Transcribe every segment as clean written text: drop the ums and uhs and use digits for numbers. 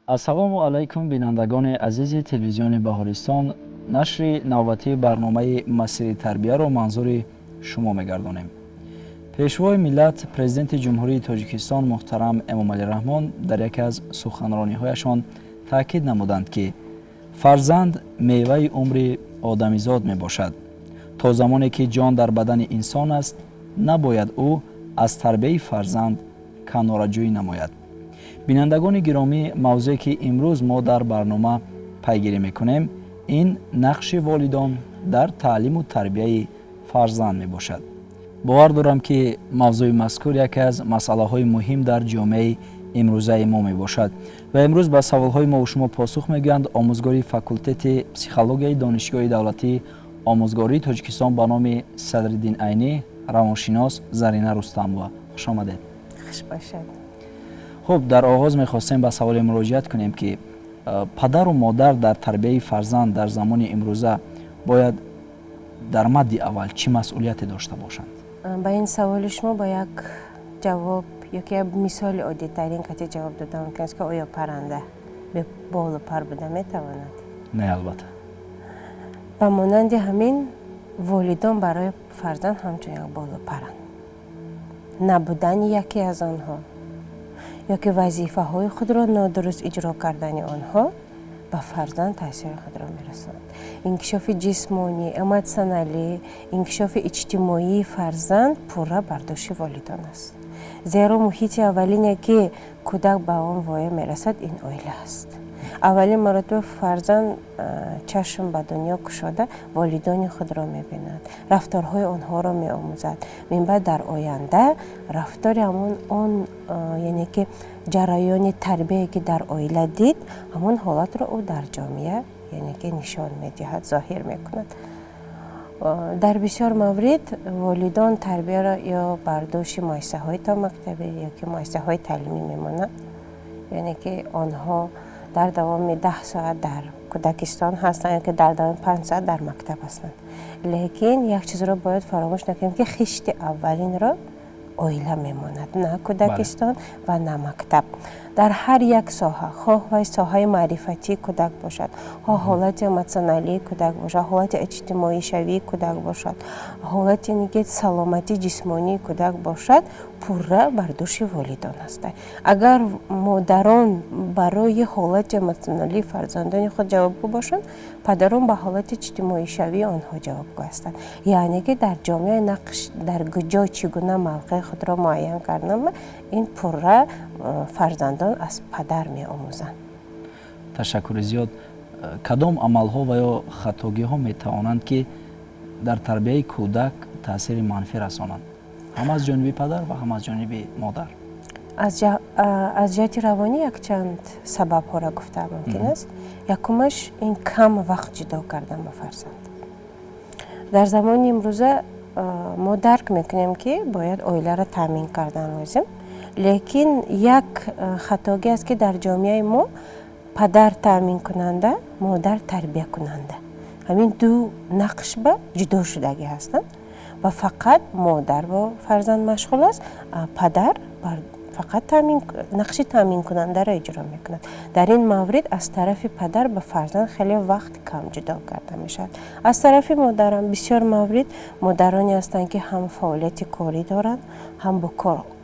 ассалому алайкум бинандагони азизи телевизиони Баҳористон. Нашри навбатии барномаи Масири тарбияро манзури шумо мегардонем. пешвои миллат президенти ҷумҳурии Тоҷикистон муҳтарам Эмомалӣ Раҳмон дар яке аз суханрониҳояшон таъкид намуданд, ки фарзанд меваи умри одамизод мебошад. То замоне ки ҷон дар бадани инсон аст, набояд ӯ аз тарбияи фарзанд канораҷӯӣ намояд. бинандагони гиромӣ, мавзӯе ки имрӯз мо дар барнома пайгирӣ мекунем, ин нақши волидон дар таълиму тарбияи фарзанд мебошад. бовар дорам, ки мавзӯи мазкур яке аз масъалаҳои муҳим дар ҷомеаи имрӯзаи мо мебошад ва имрӯз ба саволҳои мо ва шумо посух мегӯянд омӯзгори факултети психологияи донишгоҳи давлатии омӯзгории Тоҷикистон ба номи Садриддин Айнӣ, равоншинос Зарина Рустамова. хуш омадед. хуш бошед. хуб, дар оғоз мехостем ба саволе муроҷиат кунем, ки падару модар дар тарбияи фарзанд дар замони имрӯза бояд дар мадди аввал чӣ масъулияте дошта бошанд? ба ин саволи шумо ба як ҷавоб ёки як мисоли оддитарин кати ҷавоб дода мумкин аст, ки оё парранда бе болу пар буда метавонад? Не, албатта. ба монанди ҳамин волидон барои фарзанд ҳамчун як болу паранд. Набудани яке аз онҳо ёки вазифаҳои худро нодуруст иҷро кардани онҳо ба фарзанд таъсири худро мерасонад. инкишофи ҷисмонӣ, эмотсионалӣ, инкишофи иҷтимоии фарзанд пурра бар дошти волидон аст. зеро муҳити аввалине ки кӯдак ба он воя мерасад, ин оила аст. аввалин маротиба фарзанд чашм ба дунё кушода волидони худро мебинад, рафторҳои онҳоро меомӯзад. минбаъд дар оянда рафтори ҳамон он яъне ки ҷараёни тарбие ки дар оила дид, ҳамон ҳолатро ӯ дар ҷомеа яъне ки нишон медиҳад, зоҳир мекунад. дар бисёр маврид волидон тарбияро ё бардошти муассисаҳои томактабӣ ёки муассисаҳои таълимӣ мемонанд, яъне ки онҳо дар давоми 10 соат дар кӯдакистон ҳастанд ёки дар давоми 5 соат дар мактаб ҳастанд. лекин як чизро бояд фаромӯш накунем, ки хишти аввалинро оила мемонад, на кӯдакистон ва на мактаб. дар ҳар як соҳа, хоҳ вай соҳаи маърифатии кӯдак бошад, хоҳ ҳолати эмотсионалии кӯдак бошад, ҳолати иҷтимоишавии кӯдак бошад, ҳолати саломатии ҷисмонии кӯдак бошад, пурра бар дӯши волидон ҳастад. агар модарон барои ҳолати эмотсионалии фарзандони худ ҷавобгӯ бошанд, падарон ба ҳолати иҷтимоишавии онҳо ҷавобгӯ ҳастанд. яъне ки дар ҷомеа нақш дар ҷо чӣ гуна мавқеи худро муайян карданам, ин пурра фарзандон аз падар меомӯзанд. ташаккури зиёд. кадом амалҳо ва ё хатогиҳо метавонанд, ки дар тарбияи кӯдак таъсири манфӣ расонанд, ҳам аз ҷониби падар ва ҳам аз ҷониби модар? аз ҷиҳати равонӣ якчанд сабабҳоро гуфтан мумкин аст. якумаш ин кам вақт ҷудо кардан ба фарзанд. дар замони имрӯза мо дарк мекунем, ки бояд оиларо таъмин кардан лозим, лекин як хатогӣ аст, ки дар ҷомеаи мо падар таъмин кунанда, модар тарбия кунанда, ҳамин ду нақш ба ҷудо шудагӣ ҳастанд ва фақат модар бо фарзанд машғул аст, падар фақат нақши таъмин кунандаро иҷро мекунад. дар ин маврид аз тарафи падар ба фарзанд хеле вақт кам ҷудо карда мешавад. аз тарафи модарам бисёр маврид модароне ҳастанд, ки ҳам фаъолияти корӣ доранд, ҳам бо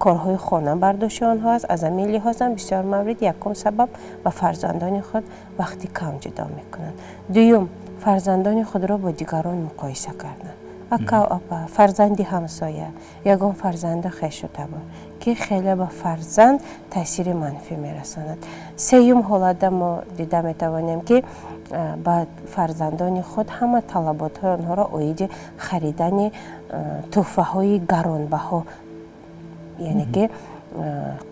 корҳои хона бардошти онҳо аст. аз ҳамин лиҳозам бисёр маврид якум сабаб ба фарзандони худ вақти кам ҷудо мекунанд. дуюм, фарзандони худро бо дигарон муқоиса кардан. ака опа, фарзанди ҳамсоя, ягон фарзанди хешутабор, ки хеле ба фарзанд таъсири манфӣ мерасонад. сеюм ҳолатда мо дида метавонем, ки ба фарзандони худ ҳама талаботҳои онҳоро оиди харидани тӯҳфаҳои гаронбаҳо яъне ки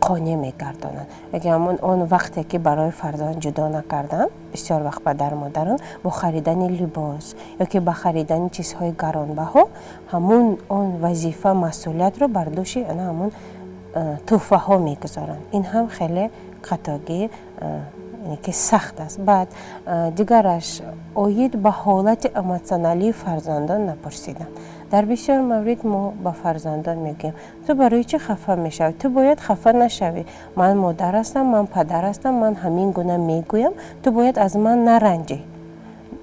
қонеъ мегардонанд. агар он вақте ки барои фарзанд ҷудо накарданд, бисёр вақт падар модарон бо харидани либос ёки ба харидани чизҳои гаронбаҳо ҳамун он вазифа масъулиятро бар дӯши ҳамун тӯҳфаҳо мегузоранд. ин ҳам хеле хатогӣ ки сахт аст. баъд дигараш оид ба ҳолати эмотсионалии фарзандон напурсидан. در بسیار مورد ما با فرزندان میگیم تو برای چی خفه میشوی؟ تو باید خفه نشوی. من مادر هستم، من پدر هستم، من همین گونه میگویم، تو باید از من نرنجی.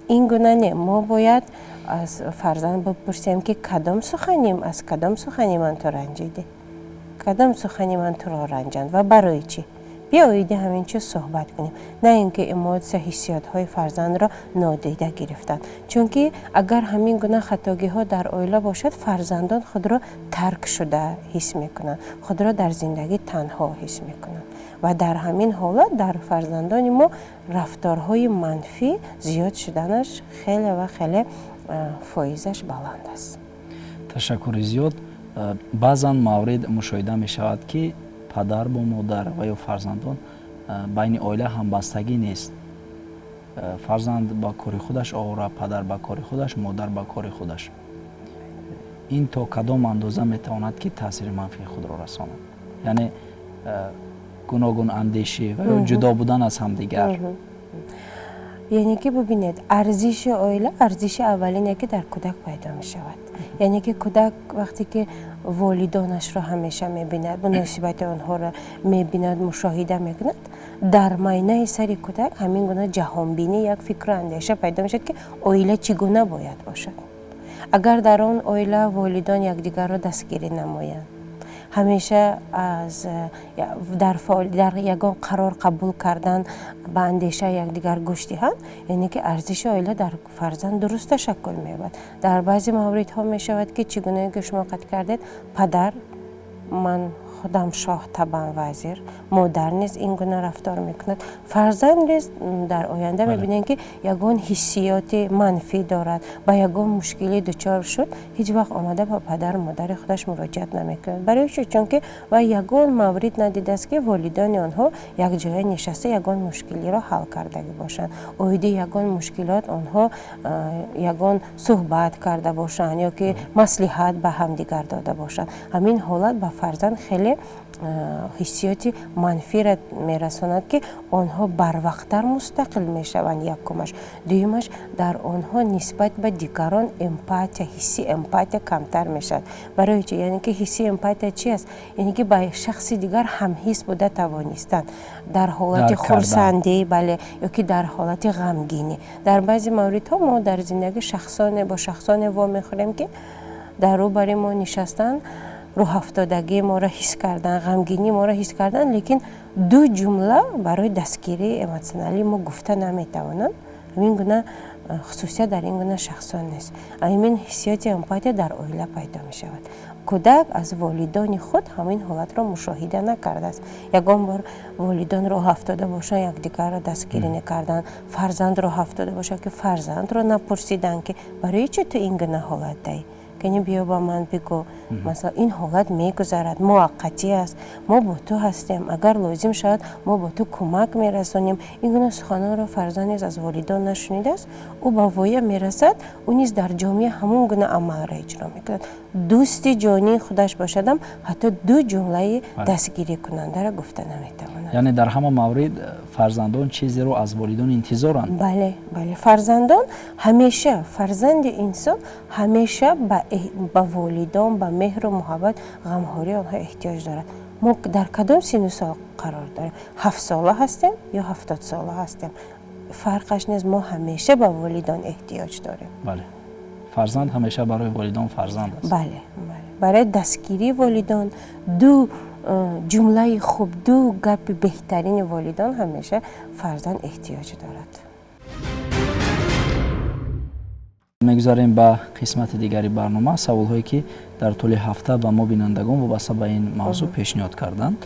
این گونه نه. ما باید از فرزند بپرسیم که کدام سخنیم، از کدام سخنی من تو رنجیدی؟ کدام سخنی من تو را رنجاند و برای چی؟ بیایید همین چیز صحبت کنیم، نه اینکه اما حسیات های فرزند را نادیده گرفتن. چون که اگر همین گونه خطاگی ها در عائله باشد، فرزندان خود را ترک شده حس میکنند، خود را در زندگی تنها حس میکنند و در همین حالت در فرزندان ما رفتارهای منفی زیاد شدنش خیلی و خیلی فایزش بلند است. تشکر زیاد. баъзан маврид мушоҳида мешавад ки падар бо модар ва ё фарзандон байни оила ҳамбастагӣ нест. фарзанд ба кори худаш овора, падар ба кори худаш, модар ба кори худаш. ин то кадом андоза метавонад ки таъсири манфии худро расонад? яъне гуногун андешӣ ва ё ҷудо будан аз ҳамдигар. یعنی که ببینید ارزش عائله ارزش اولینه که در کودک پیدا می شود. یعنی که کودک وقتی که والدانش را همیشه می بیند، مناسبت آنها را می بیند، مشاهده می کند، در معنی سر کودک همین گونه جهانبینی یک فکر و اندیشه پیدا می شود که عائله چگونه باید باشد. اگر در آن عائله والدان یکدیگر را دستگیری نمایند، همیشه از در یگان قرار قبول کردن به اندیشه یکدیگر گوش دهند، یعنی که ارزش عائله در فرزند درست تشکل می‌یابد. در بعضی موردها می شود که چگونه که شما قد کردید، پدر من خودم شاه طبعا وزیر، مادر نیز این گونه رفتار میکند، فرزند نیز در آینده میبینید که یگان حسیات منفی دارد، با یگان مشکلی دچار شد هیچ وقت آمده با پدر و مادر خودش مراجعت نمیکند. برای چی؟ چون که و یگان مورد ندیده است که والدین آنها یک جای نشسته یگان مشکلی را حل کرده باشند، اویده یگان مشکلات آنها یگان صحبت کرده باشند یا که مصلحت به هم دیگر داده باشند. همین حالت به فرزند خیلی حسیات منفی را میرساند که آنها بروقتر مستقل میشوند. یکمش. دویمش در آنها نسبت به دیگران امپاتی، حسی امپاتی کمتر میشد. برای چی؟ یعنی که حسی امپاتی چی است؟ یعنی که با شخص دیگر هم حس بوده توانستند در حالت خرسندی، بله، یا که در حالت غمگینی. در بعضی موردها ما در زندگی با شخصان وا میخوریم که در روبروی ما نشستن، روح افتادگی ما را حس کردن، غمگینی ما را حس کردن، لیکن دو جمله برای دستگیری اموشنالی ما گفته نمیتوانند. همین گونه خصوصیت در این گونه شخصان نیست. همین حسیات امپاتی در عائله پیدا می شود. کودک از والدان خود همین حالت را مشاهده نکرده است. یگان بار والدان راه افتاده باشند یکدیگر را دستگیری نکردن، فرزند راه افتاده باشد که فرزند را نپرسیدن که برای چه تو این گونه حالت داری؟ که بیا با من بگو مثلا این حالت میگذرد، موقتی است، ما با تو هستیم، اگر لازم شد ما با تو کمک میرسانیم. این گونه سخنان را فرزند از والدان نشنیده است، او با وای میرسد، او نیز در جامعه همون گونه عمل را اجرا میکند. دوست جانی خودش باشدم حتی دو جمله دستگیری کننده را گفته نمیتواند. یعنی در همه مورد فرزندان چیزی رو از والدان انتظارند. بله بله، فرزندان همیشه، فرزند انسان همیشه با والدان، با مهر و محبت، غمخواری آنها احتیاج دارد. ما در کدام سن و سال قرار داریم؟ 7 ساله هستیم یا 70 ساله هستیم، فرقش نیست. ما همیشه با والدان احتیاج داریم. بله، فرزند همیشه برای والدان فرزند است. بله بله، برای دستگیری والدان، دو جمله خوب، دو گپ بهترین والدان همیشه فرزند احتیاج دارد. میگذاریم به قسمت دیگری برنامه، سوال‌هایی که در طول هفته به ما بینندگان وابسته به این موضوع پیشنهاد کردند.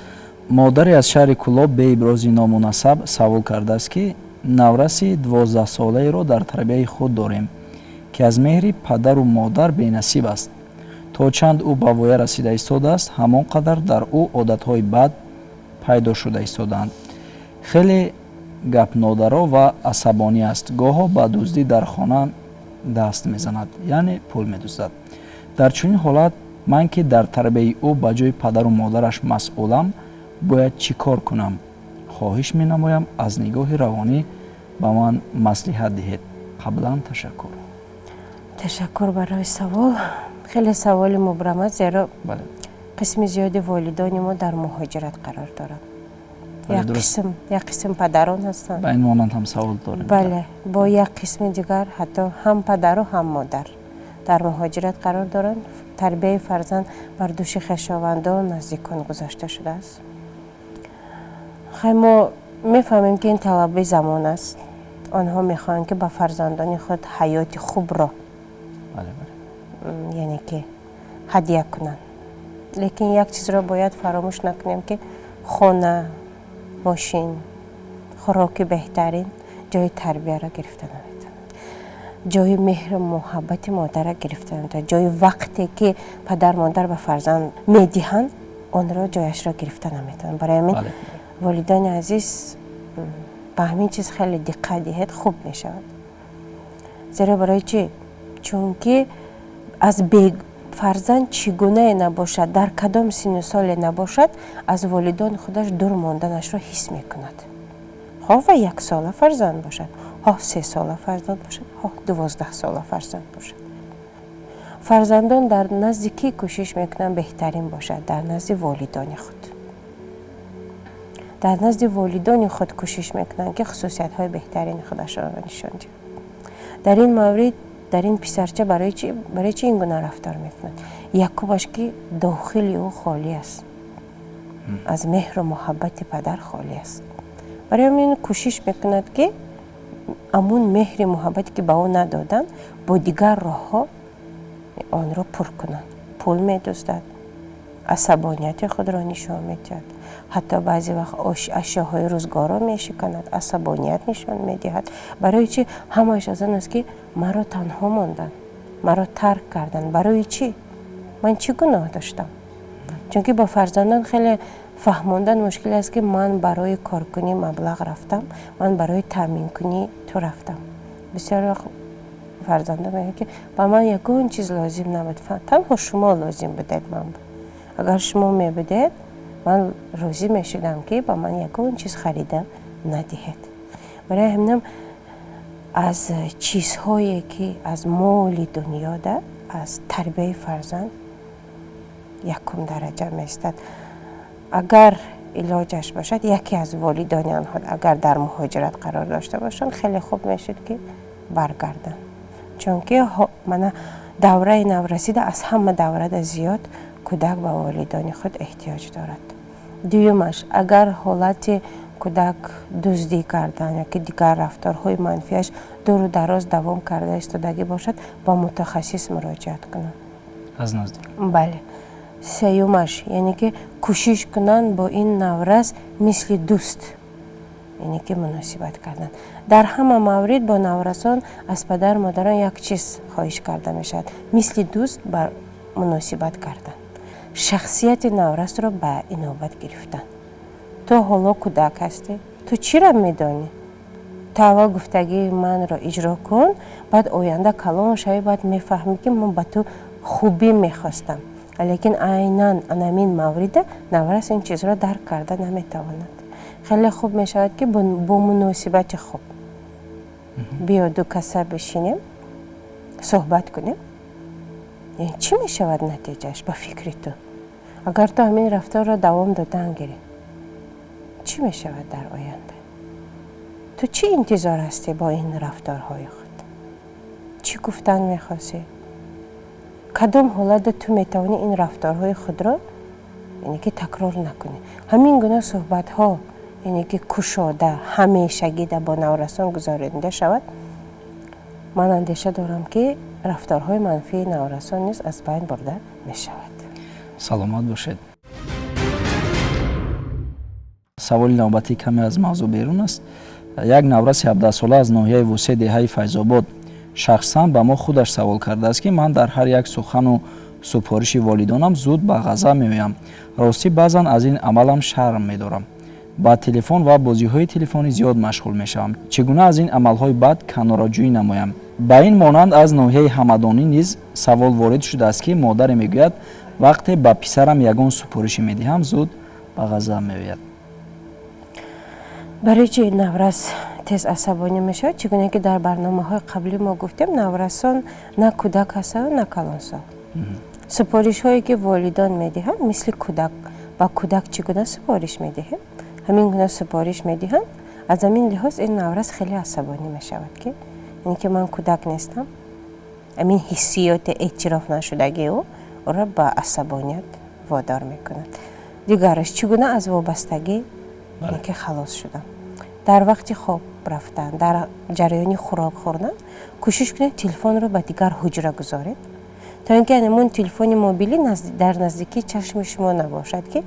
مادری از شهر کلاب به ابراز نامناسب سوال کرده است که نورسی 12 ساله را در تربیت خود داریم که از مهر پدر و مادر بی‌نصیب است. تا چند او به وای رسیده ایستاده است، همانقدر در او عادت‌های بد پیدا شده ایستادند. خیلی گپ نادرا و عصبانی است. گاهی به دزدی در خانه دست میزند، یعنی پول میدزدد. در چنین حالت من که در تربیت او به جای پدر و مادرش مسئولم، باید چی کار کنم؟ خواهش می نمایم از نگاه روانی به من مصلحت دهید. قبلا تشکر. تشکر برای سوال. خیلی سوال مبرم است زیرا بله قسم زیادی والدان ما در مهاجرت قرار دارند. بله، درست. یک قسم پدران هستند. با این مانند هم سوال داریم. بله با یک قسم دیگر حتی هم پدر و هم مادر در مهاجرت قرار دارند. تربیت فرزند بر دوش خویشاوندان نزدیکان گذاشته شده است. خیلی ما میفهمیم که این طلب زمان است. آنها میخواهند که با فرزندان خود حیات خوب را بله بله یعنی که هدیه کنند. لیکن یک چیز را باید فراموش نکنیم که خانه، ماشین، خوراک بهترین جای تربیه را گرفته نمیتونه. جای مهر و محبت مادر را گرفته نمیتونه. جای وقتی که پدر مادر به فرزند میدهند آن را جایش را گرفته نمیتونه. برای همین بله. والدین عزیز به همین چیز خیلی دقت دهید خوب میشود. زیرا برای چی؟ چون که از فرزند چگونه نباشد، در کدام سن و سال نباشد، از والدان خودش دور ماندنش را حس میکند. خواه 1 ساله فرزند باشد، خواه 3 ساله فرزند باشد، خواه 12 ساله فرزند باشد. فرزندان در نزد کی کوشش میکنند بهترین باشد؟ در نزد والدان خود. در نزد والدان خود کوشش میکنند که خصوصیت های بهترین خودش را نشان دهند. در این مورد در این پسرچه برای چی این گونه رفتار میکنند؟ یکوبش که داخلی او خالی است، از مهر و محبت پدر خالی است. برای همین کوشش میکند که امون مهر محبت که به او ندادن با دیگر راه ها آن را پر کنند. پول میدزدد، عصبانیت خود را نشان میدهد، حتی بعضی وقت اشیاهای روزگار میشکند، عصبانیت نشان میدهد. برای چی؟ همش از آن است که مرا تنها ماندن، مرا ترک کردن. برای چی؟ من چی گناه داشتم؟ چون که با فرزندان خیلی فهماندن مشکل است که من برای کار کنی مبلغ رفتم، من برای تامین کنی تو رفتم. بسیار وقت فرزندان میگه که با من یگان چیز لازم نبود، تنها شما لازم بدید من بود. اگر شما میبدید من راضی میشدم که با من یگان چیز خریده ندهید. برای همینم از چیزهایی که از مال دنیا ده، از تربیت فرزند یکم درجه میستد. اگر علاجش باشد یکی از والدان آنها اگر در مهاجرت قرار داشته باشند خیلی خوب میشد که برگردن. چون که من دوره نورسیده از همه دوره زیاد کودک به والدان خود احتیاج دارد. دویمش اگر حالت کودک دزدی کردن یا که دیگر رفتارهای منفیش دور و دراز دوام کرده ایستادگی باشد با متخصص مراجعت کنند. از نزدیک. بله. سیومش یعنی که کوشش کنن با این نورس مثل دوست یعنی که مناسبت کردن. در همه مورد با نورسان از پدر مادران یک چیز خواهش کرده می شود، مثل دوست بر مناسبت کردن. شخصیت نورس را به اینوبت گرفتن. تو حالا کودک هستی، تو چی را میدانی؟ تو اول گفتگی من را اجرا کن، بعد آینده کلام شوی، بعد میفهمی که من به تو خوبی میخواستم. لیکن عیناً همین مورد نورس این چیز را درک کرده نمیتواند. خیلی خوب میشود که با مناسبت خوب بیا دو کسر بشینیم صحبت کنیم. یعنی چی میشود نتیجهش به فکر تو؟ اگر تو همین رفتار را دوام دادن گیری چی میشود در آینده؟ تو چی انتظار هستی با این رفتارهای خود؟ چی گفتن میخواستی؟ کدام حالت تو میتوانی این رفتارهای خود را یعنی که تکرار نکنی؟ همین گونه صحبت ها یعنی که کشاده همیشگی با نورسان گزارنده شود. من اندیشه دارم که رفتارهای منفی نورسان نیز از بین برده می شود. سلامت باشید. سوال نوبتی کمی از موضوع بیرون است. یک نورس 17 ساله از ناحیه وسع دهه فیض‌آباد شخصا به ما خودش سوال کرده است که من در هر یک سخن و سپارش والدانم زود به غضب می‌آیم. راستی بعضا از این عملم شرم می‌دارم. با تلفن و بازی‌های تلفنی زیاد مشغول می‌شوم. چگونه از این عمل‌های بد کناره‌جویی نمایم؟ با این مانند از ناحیه همدانی نیز سوال وارد شده است که مادر میگوید وقتی به پسرم یگان سپارش می‌دهم زود به غضب می‌آید. برای چه نورس تیز عصبانی میشه؟ چگونه که در برنامه‌های قبلی ما گفتیم نورسان نه کودک هستند نه کلانسال. سپارش هایی که والدان میدهند مثل کودک با کودک چگونه سپارش میدهند همین گونه سپارش میدهند. از همین لحاظ این نوروز خیلی عصبانی میشود که یعنی که من کودک نیستم. همین حسیات اعتراف نشدگی او را به عصبانیت وادار میکند. دیگرش چگونه از وابستگی یعنی که خلاص شدم. در وقت خواب رفتن، در جریان خوراک خوردن کوشش کنید تلفن رو به دیگر حجره گذارید تا اینکه همون تلفن موبیلی در نزدیکی چشم شما نباشد که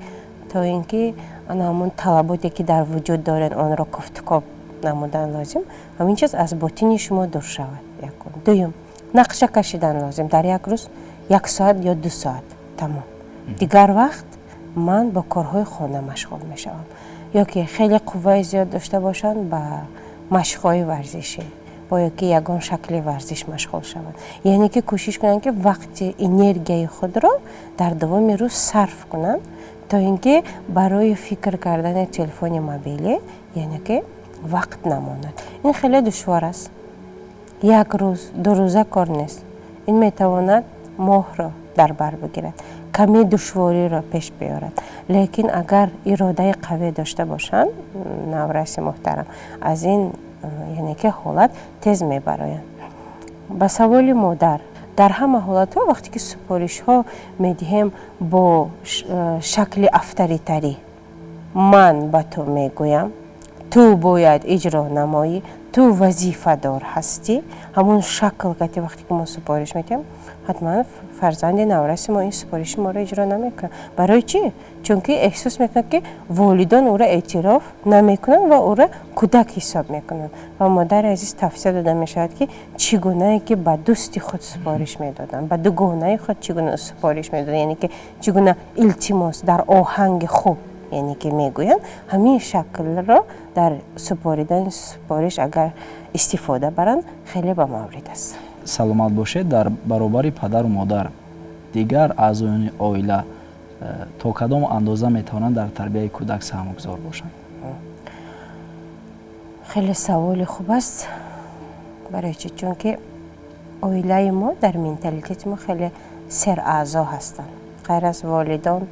تا اینکه همون طلباتی که در وجود دارن آن را کفتکاب نمودن لازم همین چیز از باطن شما دور شود. دوم نقشه کشیدن لازم. در یک روز 1 ساعت یا 2 ساعت تمام. دیگر وقت من با کارهای خانه مشغول میشوم یا که خیلی قوه زیاد داشته باشن با مشق‌های ورزشی با یکی یگان شکل ورزش مشغول شوند. یعنی که کوشش کنن که وقت انرژی خود را در دوام روز صرف کنن تا اینکه برای فکر کردن تلفن موبیلی یعنی که وقت نماند. این خیلی دشوار است. 1 روز 2 روزه کار نیست. این میتواند ماه را در بر بگیرد، کمی دشواری را پیش بیارد. لیکن اگر اراده قوی داشته باشند نوروز محترم از این یعنی که حالت تیز میبرایند. با سوال مادر در همه حالت ها وقتی که سپارش ها میدهیم با شکل افتریتری من به تو میگویم تو باید اجرا نمایی، تو وظیفه دار هستی، همون شکل که وقتی که ما سپارش میدیم حتما فرزند نوروز ما این سپارش ما را اجرا نمیکنه. برای چی؟ چون که احساس میکنه که والدان او را اعتراف نمیکنن و او را کودک حساب میکنن. و مادر عزیز تفسیر داده میشود که چگونه که به دوستی خود سپارش میدادن، به دوگانه خود چگونه سپارش میدادن، یعنی که چگونه التماس در آهنگ خوب یعنی که میگویند همین شکل را در سپاریدن سپارش اگر استفاده برند خیلی به مورد است. سلامت باشید. در برابر پدر و مادر دیگر اعضایان عائله تا کدام اندازه میتوانند در تربیت کودک سهمگذار باشند؟ خیلی سوال خوب است. برای چی؟ چون که عائله ما در منتالیته ما خیلی سر اعضا هستند. غیر از والدان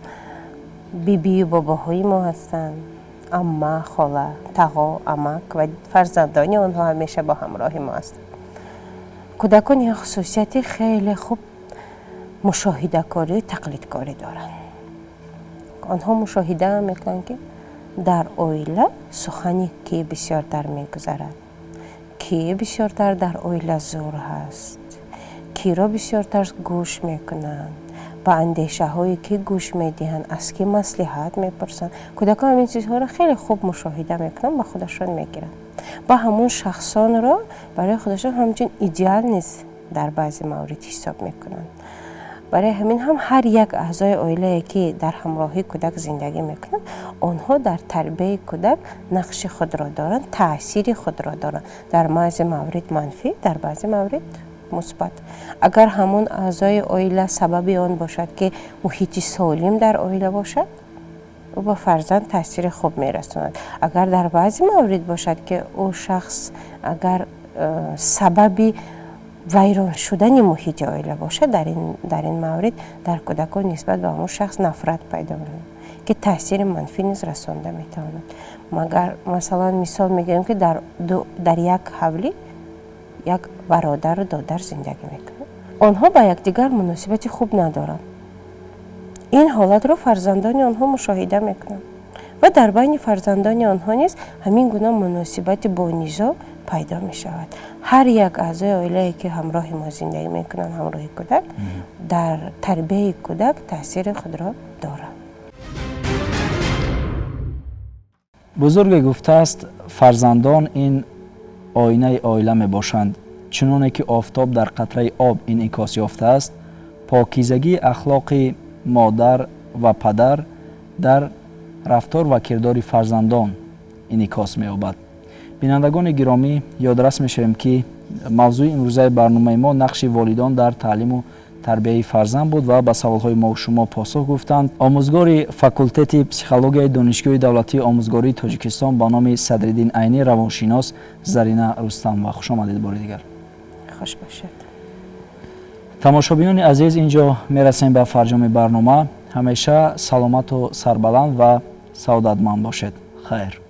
بیبی و باباهای ما هستند، عمه، خاله، تقا، عمک و فرزندان آنها همیشه با همراه ما هستند. کودکان یک خصوصیت خیلی خوب مشاهده کاری و تقلید کاری دارند. آنها مشاهده میکنند که در عائله سخنی کی بسیارتر میگذرد، کی بسیارتر در عائله زور هست، کی را بسیارتر گوش میکنند، با اندیشه هایی که گوش میدهند، از کی مصلحت میپرسند. کودکان این چیزها را خیلی خوب مشاهده میکنند و خودشان میگیرند. با همون شخصان را برای خودشان همچنین ایدئال نیست در بعضی موارد حساب میکنند. برای همین هم هر یک اعضای عائله که در همراهی کودک زندگی میکنند آنها در تربیت کودک نقش خود را دارند، تأثیر خود را دارند. در بعضی موارد منفی، در بعضی موارد مثبت. اگر همون اعضای عائله سبب آن باشد که محیط سالم در عائله باشد او با فرزند تاثیر خوب میرساند. اگر در بعضی موارد باشد که او شخص اگر سببی ویران شدن محیط عائله باشد در این مورد در کودکان نسبت به همون شخص نفرت پیدا می‌کند که تاثیر منفی نیز رسانده میتواند. مگر مثلا مثال میگیم که در یک حولی یک برادر و دادر زندگی میکنند. آنها با یکدیگر مناسبت خوب ندارند. این حالت را فرزندان آنها مشاهده میکنند و در بین فرزندان آنها نیز همین گونه مناسبت با نیزا پیدا می شود. هر یک اعضای عائله که همراه ما زندگی میکنند، همراه کودک، در تربیت کودک تاثیر خود را دارند. بزرگ گفته است فرزندان این آینه عائله می باشند. چنانه که آفتاب در قطره آب انعکاس یافته است، پاکیزگی اخلاق مادر و پدر در رفتار و کردار فرزندان انعکاس می‌یابد. بینندگان گرامی، یادرس می‌شویم که موضوع امروزه برنامه ما نقش والدان در تعلیم و تربیت فرزند بود و به سوال‌های ما و شما پاسخ گفتند. آموزگار فاکولته پسیخولوژی دانشگاه دولتی آموزگاری تاجیکستان با نام صدرالدین عینی، روانشناس، زرینه رستم و خوش آمدید بار دیگر. خوش باشید. тамошобинони азиз, инҷо мерасем ба фарҷоми барнома. ҳамеша саломату сарбаланд ва саодатманд бошед. хайр.